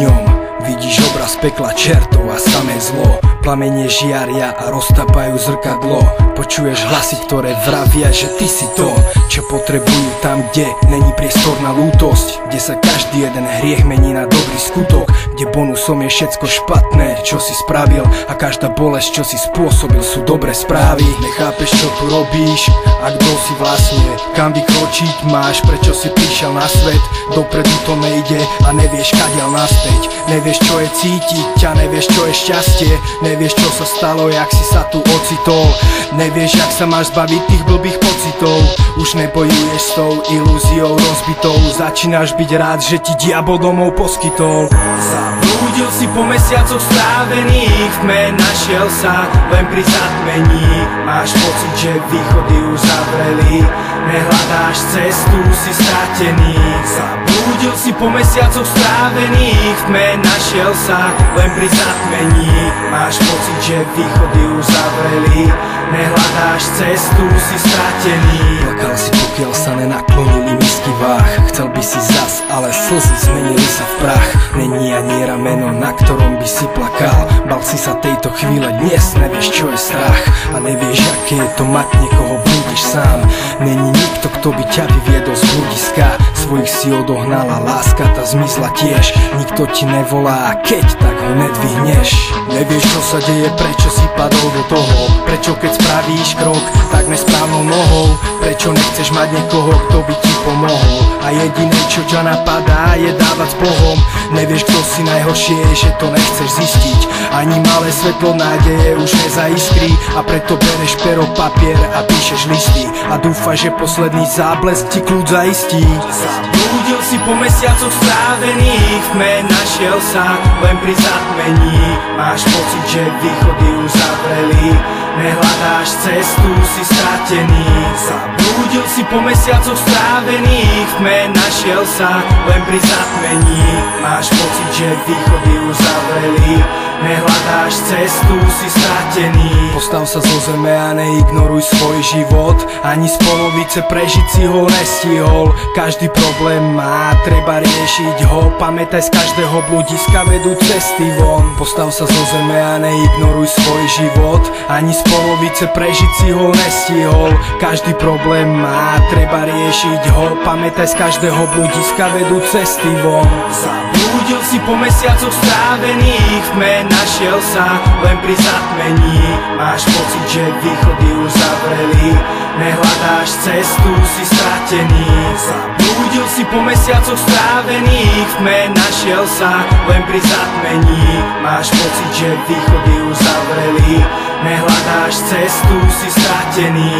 ňom vidíš obraz pekla, čertov a samé zlo. Plamene žiaria a roztapajú zrkadlo. Počuješ hlasy, ktoré vravia, že ty si to, čo potrebujú tam, kde není priestor na lútosť, kde sa každý jeden hriech mení na dobrý skutok, kde bonusom je všetko špatné, čo si spravil, a každá bolesť, čo si spôsobil, sú dobré správy. Nechápeš, čo tu robíš a kto si vlastne, kam vykročiť máš, prečo si prišiel na svet. Dopredu to nejde a nevieš kadiaľ naspäť. Nevieš, čo je cítiť a nevieš, čo je šťastie. Nevieš, čo sa stalo, jak si sa tu ocitol. Nevieš, jak sa máš zbaviť tých blbých pocitov. Už nebojuješ s tou ilúziou rozbitou. Začínaš byť rád, že ti diabol domov poskytol. Zablúdil si po mesiacoch strávených, v tme našiel sa len pri zatmení. Máš pocit, že východy už zavreli, nehľadáš cestu, si stratený. Zablúdil si po mesiacoch strávených, v tme našiel sa len pri zatmení. Máš pocit, že východy už zavreli, nehľadáš cestu, si stratený. Plakal si, pokiaľ sa nenaklonili misky váh. Chcel by si zas, ale slzy zmenili sa v prach. Není ani rameno, na ktorom by si plakal. Bal si sa tejto chvíle, dnes nevieš, čo je strach. A nevieš, aké je to mať niekoho, blúdiš sám. Není nikto, kto by ťa vyviedol z bludiska. Svojich si odohnala, láska tá zmizla tiež. Nikto ti nevolá, a keď, tak ho nedvihneš. Nevieš, čo sa deje, prečo si padol do toho. Prečo keď spravíš krok, tak nesprávnou nohou. Prečo nechceš mať niekoho, kto by ti pomohol. A jediné, čo ťa napadá, je dávať s Bohom. Nevieš, kto si najhoršie je, že to nechceš zistiť. Ani malé svetlo nádeje už nezaiskrí. A preto bereš pero, papier a píšeš listy. A dúfaš, že posledný záblesk ti kľud zaistí. Zablúdil si po mesiacoch strávených, v tme našiel sa len pri zatmení. Máš pocit, že východy už zavreli, nehľadáš cestu, si stratený. Zablúdil si po mesiacoch strávených, v tme našiel sa len pri zatmení. Máš pocit, že východy už zavreli, nehľadáš cestu, si stratený. Postav sa zo zeme a neignoruj svoj život. Ani z polovice prežiť si ho nestihol. Každý problém má, treba riešiť ho. Pamätaj, z každého bludiska vedú cesty von. Postav sa zo zeme a neignoruj svoj život. Ani z polovice prežiť si ho nestihol. Každý problém má, treba riešiť ho. Pamätaj, z každého bludiska vedú cesty von. Zablúdil si po mesiacoch strávených, v tme našiel sa len pri zatmení. Máš pocit, že východy už zavreli, nehľadáš cestu, si stratený. Zablúdil si po mesiacoch strávených, v tme našiel sa len pri zatmení. Máš pocit, že východy už zavreli, nehľadáš cestu, si stratený.